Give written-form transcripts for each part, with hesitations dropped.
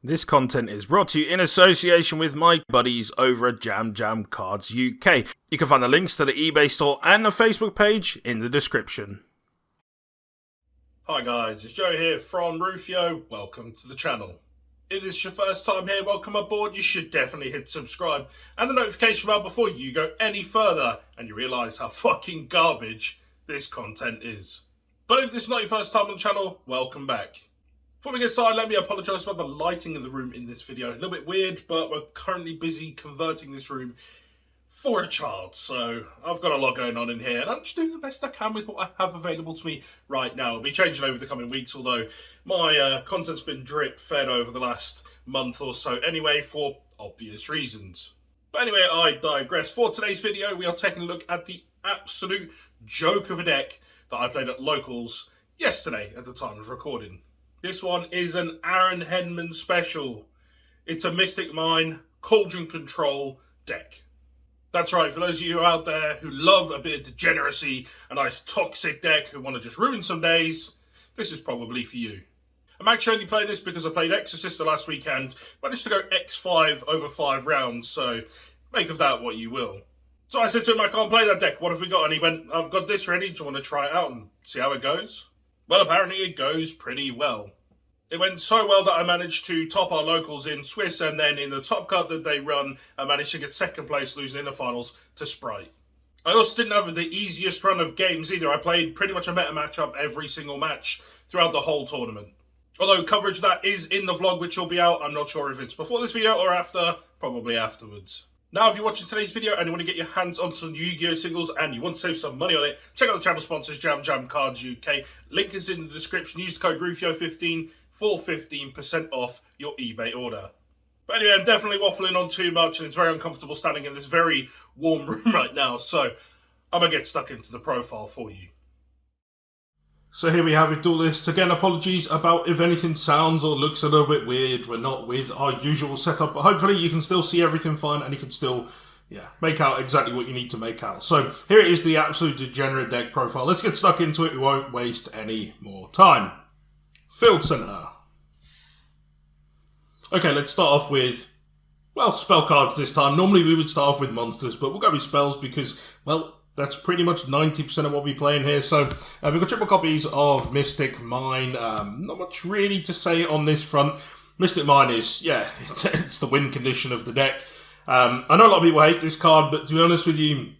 This content is brought to you in association with my buddies over at JamJamCardsUK. You can find the links to the eBay store and the Facebook page in the description. Hi guys, it's Joe here from Rufioh. Welcome to the channel. If this is your first time here, welcome aboard. You should definitely hit subscribe and the notification bell before you go any further and you realise how fucking garbage this content is. But if this is not your first time on the channel, welcome back. Before we get started, let me apologise about the lighting in the room in this video. It's a little bit weird, but we're currently busy converting this room for a child. So I've got a lot going on in here, and I'm just doing the best I can with what I have available to me right now. It'll be changing over the coming weeks, although my content's been drip-fed over the last month or so anyway, for obvious reasons. But anyway, I digress. For today's video, we are taking a look at the absolute joke of a deck that I played at Locals yesterday at the time of recording. This one is an Aaron Henman special. It's a Mystic Mine Cauldron Control deck. That's right, for those of you out there who love a bit of degeneracy, a nice toxic deck, who want to just ruin some days, this is probably for you. I'm actually only playing this because I played Exorcist last weekend, managed to go X5 over 5 rounds, so make of that what you will. So I said to him, I can't play that deck, what have we got? And he went, I've got this ready, do you want to try it out and see how it goes? Well, apparently it goes pretty well. It went so well that I managed to top our Locals in Swiss, and then in the top cut that they run, I managed to get second place, losing in the finals to Spright. I also didn't have the easiest run of games either. I played pretty much a meta matchup every single match throughout the whole tournament. Although coverage of that is in the vlog, which will be out. I'm not sure if it's before this video or after, probably afterwards. Now, if you're watching today's video and you want to get your hands on some Yu-Gi-Oh singles and you want to save some money on it, check out the channel sponsors, JamJamCardsUK. Link is in the description. Use the code Rufioh15 for 15% off your eBay order. But anyway, I'm definitely waffling on too much and it's very uncomfortable standing in this very warm room right now, so I'm going to get stuck into the profile for you. So here we have it, dual lists. Again, apologies about if anything sounds or looks a little bit weird. We're not with our usual setup, but hopefully you can still see everything fine and you can still, make out exactly what you need to make out. So here it is, the absolute degenerate deck profile. Let's get stuck into it. We won't waste any more time. Field Center. Okay, let's start off with, well, spell cards this time. Normally we would start off with monsters, but we'll go with spells because, well, that's pretty much 90% of what we play in here. So we've got triple copies of Mystic Mine. Not much really to say on this front. Mystic Mine is, it's the win condition of the deck. I know a lot of people hate this card, but to be honest with you,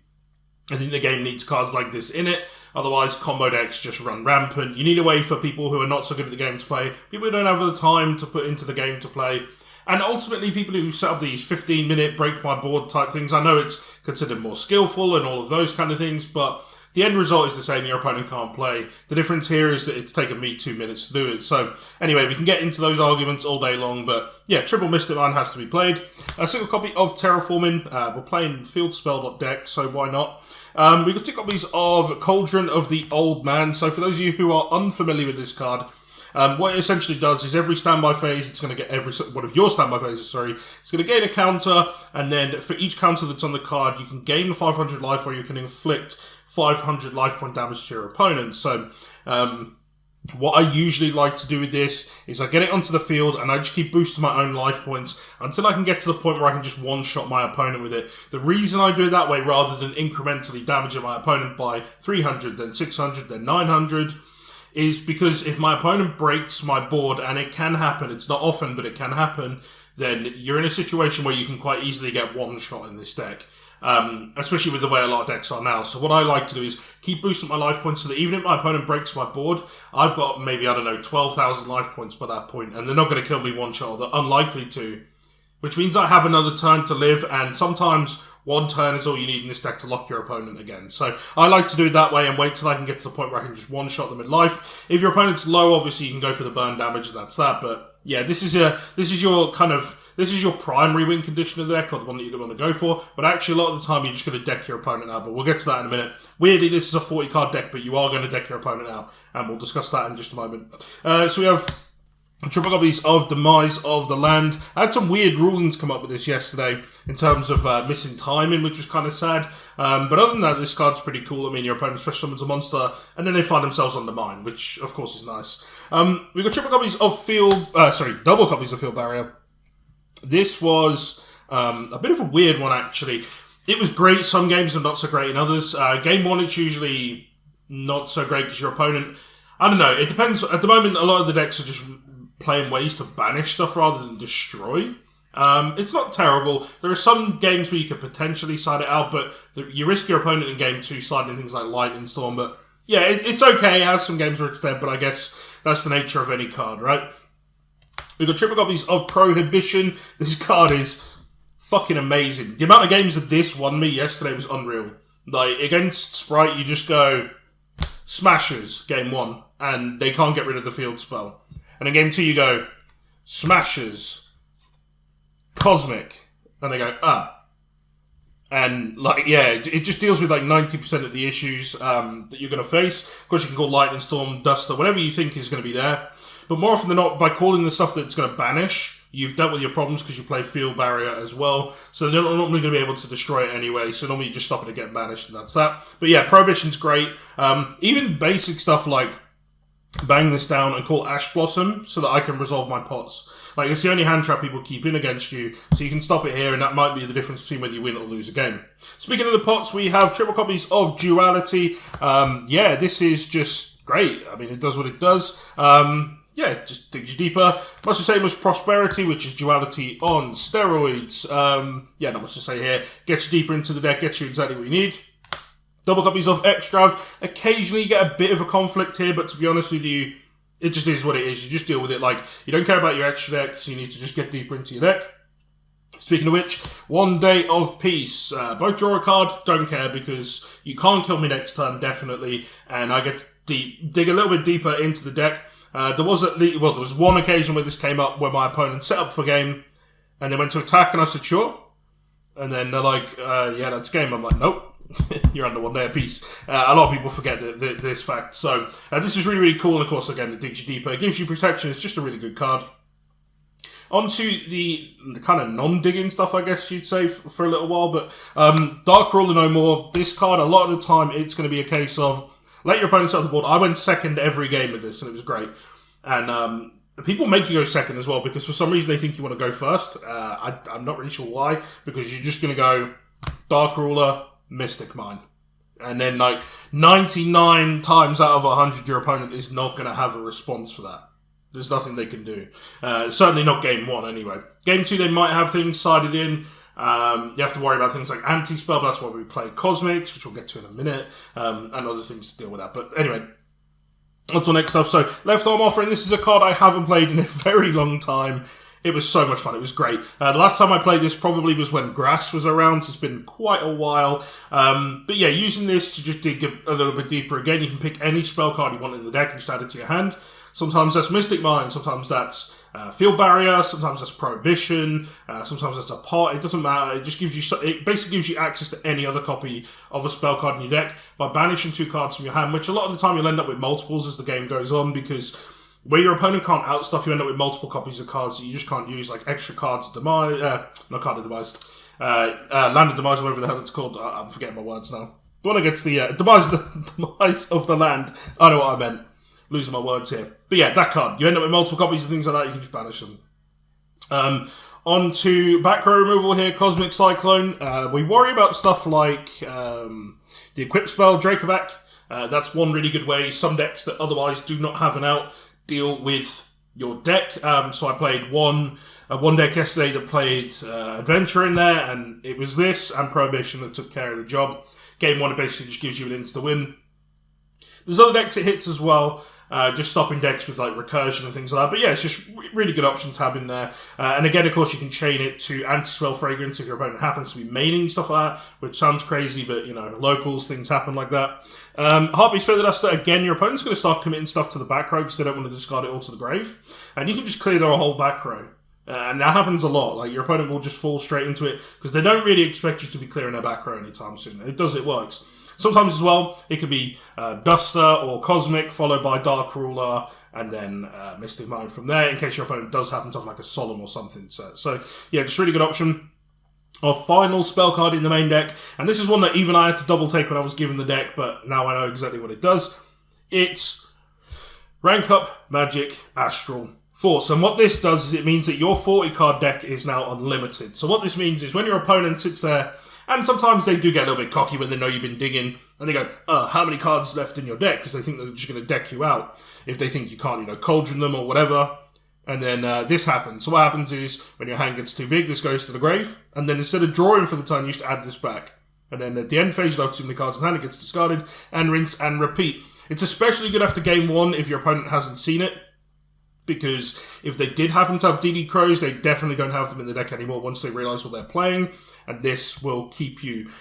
I think the game needs cards like this in it. Otherwise, combo decks just run rampant. You need a way for people who are not so good at the game to play, people who don't have the time to put into the game to play, and ultimately people who set up these 15-minute break my board type things. I know it's considered more skillful and all of those kind of things, but the end result is the same. Your opponent can't play. The difference here is that it's taken me 2 minutes to do it. So anyway, we can get into those arguments all day long, but yeah, triple Mystic Mine has to be played. A single copy of Terraforming. We're playing field spell deck, so why not? We've got 2 copies of Cauldron of the Old Man. So for those of you who are unfamiliar with this card, what it essentially does is every standby phase, it's going to get one of your standby phases, it's going to gain a counter, and then for each counter that's on the card, you can gain 500 life or you can inflict 500 life point damage to your opponent. So, what I usually like to do with this is I get it onto the field and I just keep boosting my own life points until I can get to the point where I can just one-shot my opponent with it. The reason I do it that way rather than incrementally damaging my opponent by 300, then 600, then 900, is because if my opponent breaks my board, and it can happen, it's not often, but it can happen, then you're in a situation where you can quite easily get one shot in this deck. Especially with the way a lot of decks are now. So what I like to do is keep boosting my life points so that even if my opponent breaks my board, I've got maybe, 12,000 life points by that point, and they're not going to kill me one shot. They're unlikely to, which means I have another turn to live, and sometimes one turn is all you need in this deck to lock your opponent again. So I like to do it that way and wait till I can get to the point where I can just one-shot them in life. If your opponent's low, obviously you can go for the burn damage, and that's that. But yeah, this is your primary win condition of the deck, or the one that you're going to go for. But actually, a lot of the time, you're just going to deck your opponent out. But we'll get to that in a minute. Weirdly, this is a 40-card deck, but you are going to deck your opponent out, and we'll discuss that in just a moment. So we have triple copies of Demise of the Land. I had some weird rulings come up with this yesterday in terms of missing timing, which was kind of sad. But other than that, this card's pretty cool. I mean, your opponent special summons a monster, and then they find themselves on the mine, which of course is nice. We got triple copies of double copies of Field Barrier. This was a bit of a weird one, actually. It was great some games and not so great in others. Game 1, it's usually not so great because your opponent... I don't know, it depends. At the moment, a lot of the decks are just playing ways to banish stuff rather than destroy. It's not terrible. There are some games where you could potentially side it out, but you risk your opponent in game 2 sliding things like Lightning Storm. But yeah, it's okay. It has some games where it's dead, but I guess that's the nature of any card, right? We've got triple copies of Prohibition. This card is fucking amazing. The amount of games that this won me yesterday was unreal. Like, against Spright, you just go Smashers, game 1, and they can't get rid of the field spell. And in game 2, you go Smashers, Cosmic, and they go, And, like, yeah, it just deals with, like, 90% of the issues that you're going to face. Of course, you can call Lightning Storm, Duster, whatever you think is going to be there. But more often than not, by calling the stuff that's going to banish, you've dealt with your problems because you play Field Barrier as well. So they're not normally going to be able to destroy it anyway. So normally you just stop it and get banished, and that's that. But yeah, Prohibition's great. Even basic stuff like bang this down and call Ash Blossom so that I can resolve my pots. Like, it's the only hand trap people keep in against you, so you can stop it here, and that might be the difference between whether you win or lose a game. Speaking of the pots, we have triple copies of Duality. Yeah, this is just great. I mean, it does what it does. Yeah, it just digs you deeper. Much the same as Prosperity, which is Duality on steroids. Yeah, not much to say here. Gets you deeper into the deck, gets you exactly what you need. Double copies of Extrav. Occasionally you get a bit of a conflict here, but to be honest with you, it just is what it is. You just deal with it. Like, you don't care about your extra deck, so you need to just get deeper into your deck. Speaking of which, 1 Day of Peace. Both draw a card, don't care, because you can't kill me next turn, definitely, and I get to dig a little bit deeper into the deck. There was one occasion where this came up where my opponent set up for game, and they went to attack, and I said, sure. And then they're like, yeah, that's game. I'm like, nope. You're under 1 day apiece. A lot of people forget this fact. So this is really, really cool. And of course, again, it digs you deeper. It gives you protection. It's just a really good card. On to the kind of non-digging stuff, I guess you'd say, for a little while. But Dark Ruler No More. This card, a lot of the time, it's going to be a case of let your opponent set the board. I went second every game of this, and it was great. And people make you go second as well, because for some reason they think you want to go first. I'm not really sure why, because you're just going to go Dark Ruler, Mystic Mine. And then, like, 99 times out of 100, your opponent is not going to have a response for that. There's nothing they can do. Certainly not game 1, anyway. Game 2, they might have things sided in. You have to worry about things like anti-spell. That's why we play Cosmics, which we'll get to in a minute, and other things to deal with that. But anyway, on to the next stuff. So, Left Arm Offering. This is a card I haven't played in a very long time. It was so much fun. It was great. The last time I played this probably was when Grass was around, so it's been quite a while. But yeah, using this to just dig a little bit deeper again, you can pick any spell card you want in the deck and just add it to your hand. Sometimes that's Mystic Mine, sometimes that's Field Barrier, sometimes that's Prohibition, sometimes that's a pot. It doesn't matter. It just gives you, it basically gives you access to any other copy of a spell card in your deck by banishing 2 cards from your hand, which a lot of the time you'll end up with multiples as the game goes on, because where your opponent can't outstuff, you end up with multiple copies of cards that you just can't use, like extra cards of Demise, not Card of Demise, Land of Demise, whatever the hell it's called. I'm forgetting my words now. The one that gets the Demise of the Land. I know what I meant. Losing my words here. But yeah, that card. You end up with multiple copies of things like that, you can just banish them. On to back row removal here, Cosmic Cyclone. We worry about stuff like the equip spell, Dracoback. That's one really good way some decks that otherwise do not have an out deal with your deck. So I played one deck yesterday that played Adventure in there, and it was this and Prohibition that took care of the job. Game 1, it basically just gives you an insta-win. There's other decks it hits as well, just stopping decks with like Recursion and things like that. But yeah, it's just really good option to have in there. And again, of course, you can chain it to Anti-Spell Fragrance if your opponent happens to be maining stuff like that, which sounds crazy, but, you know, locals, things happen like that. Heartbeat's Feather Duster, again, your opponent's going to start committing stuff to the back row because they don't want to discard it all to the grave. And you can just clear their whole back row. And that happens a lot. Like, your opponent will just fall straight into it because they don't really expect you to be clearing their back row anytime soon. It works. Sometimes as well, it could be Duster or Cosmic, followed by Dark Ruler, and then Mystic Mine from there, in case your opponent does happen to have like a Solemn or something set. So yeah, just really good option. Our final spell card in the main deck, and this is one that even I had to double take when I was given the deck, but now I know exactly what it does. It's Rank Up Magic Astral Force, and what this does is it means that your 40 card deck is now unlimited. So what this means is when your opponent sits there, and sometimes they do get a little bit cocky when they know you've been digging, and they go, how many cards left in your deck? Because they think they're just going to deck you out if they think you can't, Cauldron them or whatever. And then this happens. So what happens is, when your hand gets too big, this goes to the grave. And then instead of drawing for the turn, you used to add this back. And then at the end phase, you'll have too many cards in hand, it gets discarded, and rinse and repeat. It's especially good after game 1 if your opponent hasn't seen it. Because if they did happen to have DD Crows, they definitely don't have them in the deck anymore once they realise what they're playing. And this will keep you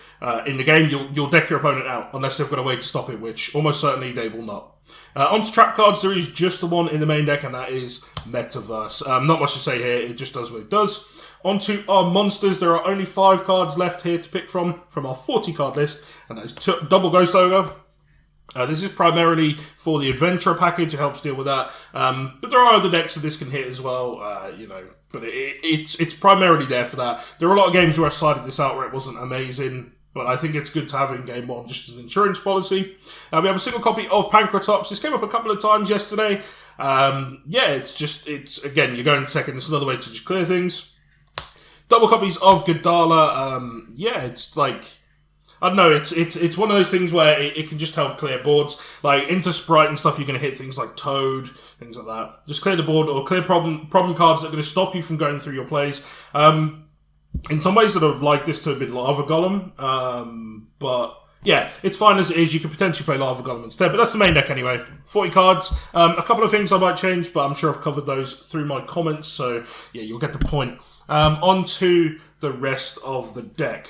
in the game. You'll deck your opponent out, unless they've got a way to stop it, which almost certainly they will not. Onto trap cards, there is just the one in the main deck, and that is Metaverse. Not much to say here, it just does what it does. Onto our monsters, there are only 5 cards left here to pick from our 40 card list, and that is Double Ghost Ogre. This is primarily for the Adventurer package, it helps deal with that. But there are other decks that this can hit as well, but it's primarily there for that. There are a lot of games where I sided this out where it wasn't amazing, but I think it's good to have in game 1 just as an insurance policy. We have a single copy of Pancratops. This came up a couple of times yesterday. It's again, you're going second. It's another way to just clear things. Double copies of Godala. It's like, I don't know, it's one of those things where it can just help clear boards. Like, into Spright and stuff, you're going to hit things like Toad, things like that. Just clear the board, or clear problem cards that are going to stop you from going through your plays. In some ways, I'd have liked this to have been Lava Golem, but yeah, it's fine as it is. You could potentially play Lava Golem instead, but that's the main deck anyway. 40 cards. A couple of things I might change, but I'm sure I've covered those through my comments, so yeah, you'll get the point. On to the rest of the deck.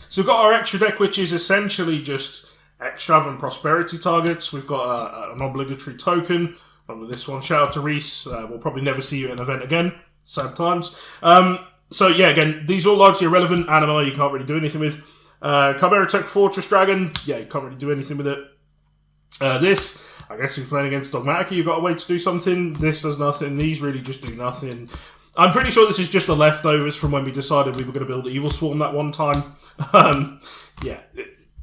So we've got our extra deck, which is essentially just Extravagant Prosperity targets. We've got an obligatory token. With this one, shout out to Reese. We'll probably never see you at an event again. Sad times. So yeah, again, these are all largely irrelevant. Anima, you can't really do anything with. Chimera Tech Fortress Dragon, yeah, you can't really do anything with it. This, I guess if you're playing against Dogmatica, you've got a way to do something. This does nothing. These really just do nothing. I'm pretty sure this is just the leftovers from when we decided we were going to build Evil Swarm that one time.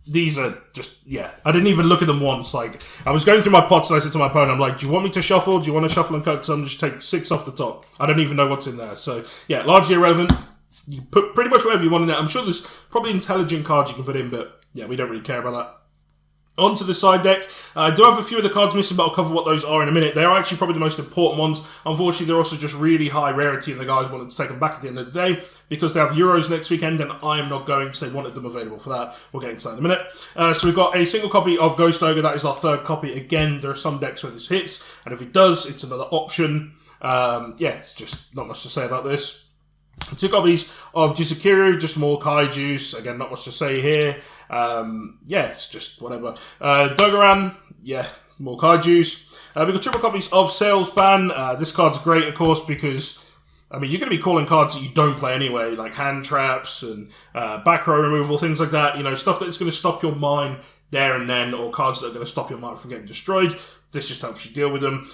These are just, I didn't even look at them once. Like, I was going through my pots and I said to my opponent, I'm like, do you want me to shuffle? Do you want to shuffle and cut? Because I'm just take 6 off the top. I don't even know what's in there. So, yeah, largely irrelevant. You put pretty much whatever you want in there. I'm sure there's probably intelligent cards you can put in, but yeah, we don't really care about that. Onto the side deck. I do have a few of the cards missing, but I'll cover what those are in a minute. They are actually probably the most important ones. Unfortunately, they're also just really high rarity, and the guys wanted to take them back at the end of the day because they have Euros next weekend, and I am not going because they wanted them available for that. We'll get into that in a minute. So we've got a single copy of Ghost Ogre. That is our 3rd copy. Again, there are some decks where this hits, and if it does, it's another option. It's just not much to say about this. 2 copies of Jizukiru, just more Kaijus. Again, not much to say here. It's just whatever. Dogaran, more Kaijus. We've got 2 copies of Salesban. This card's great, of course, because, I mean, you're going to be calling cards that you don't play anyway, like hand traps and back row removal, things like that. Stuff that's going to stop your mine there and then, or cards that are going to stop your mine from getting destroyed. This just helps you deal with them.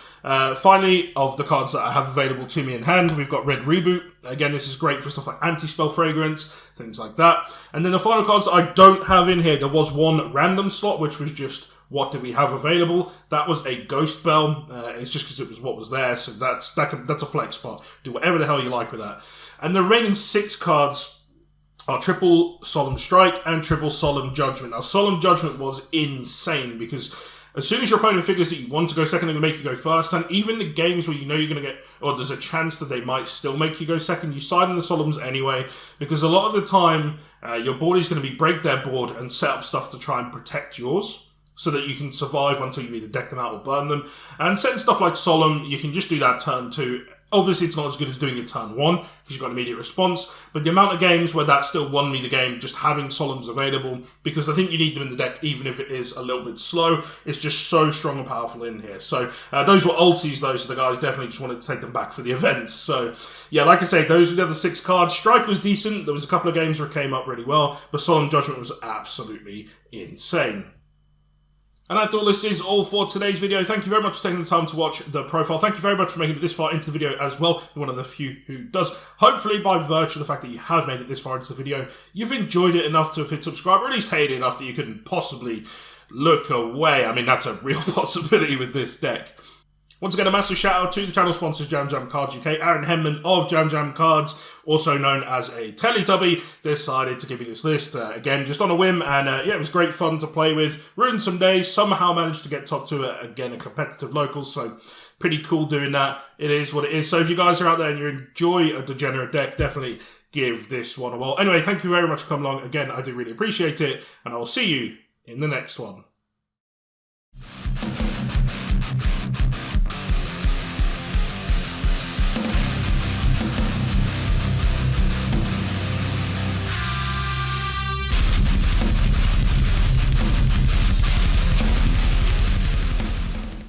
Finally, of the cards that I have available to me in hand, we've got Red Reboot. Again, this is great for stuff like Anti-Spell Fragrance, things like that. And then the final cards that I don't have in here, there was one random slot, which was just what do we have available. That was a Ghost Bell. It's just because it was what was there, so that's a flex spot. Do whatever the hell you like with that. And the remaining 6 cards are triple Solemn Strike and triple Solemn Judgment. Now, Solemn Judgment was insane because as soon as your opponent figures that you want to go second, they're going to make you go first. And even the games where you know you're going to get, or there's a chance that they might still make you go second, you side on the Solemns anyway. Because a lot of the time, your board is going to be break their board and set up stuff to try and protect yours, so that you can survive until you either deck them out or burn them. And setting stuff like Solemn, you can just do that turn 2. Obviously, it's not as good as doing a turn 1, because you've got immediate response, but the amount of games where that still won me the game, just having Solemns available, because I think you need them in the deck, even if it is a little bit slow. It's just so strong and powerful in here. So, those were ultis, those are the guys, definitely just wanted to take them back for the events. So, yeah, like I say, those were the other 6 cards. Strike was decent, there was a couple of games where it came up really well, but Solemn Judgment was absolutely insane. And that's all this is all for today's video. Thank you very much for taking the time to watch the profile. Thank you very much for making it this far into the video as well. You're one of the few who does. Hopefully, by virtue of the fact that you have made it this far into the video, you've enjoyed it enough to have hit subscribe, or at least hated it enough that you couldn't possibly look away. I mean, that's a real possibility with this deck. Once again, a massive shout out to the channel sponsors JamJamCardsUK. Aaron Henman of JamJamCards, also known as a Teletubby, decided to give me this list again just on a whim, and yeah, it was great fun to play with. Ruined some days, somehow managed to get top 2 again a competitive locals, so pretty cool doing that. It is what it is. So if you guys are out there and you enjoy a degenerate deck, definitely give this one a whirl. Anyway, thank you very much for coming along. Again, I do really appreciate it, and I will see you in the next one.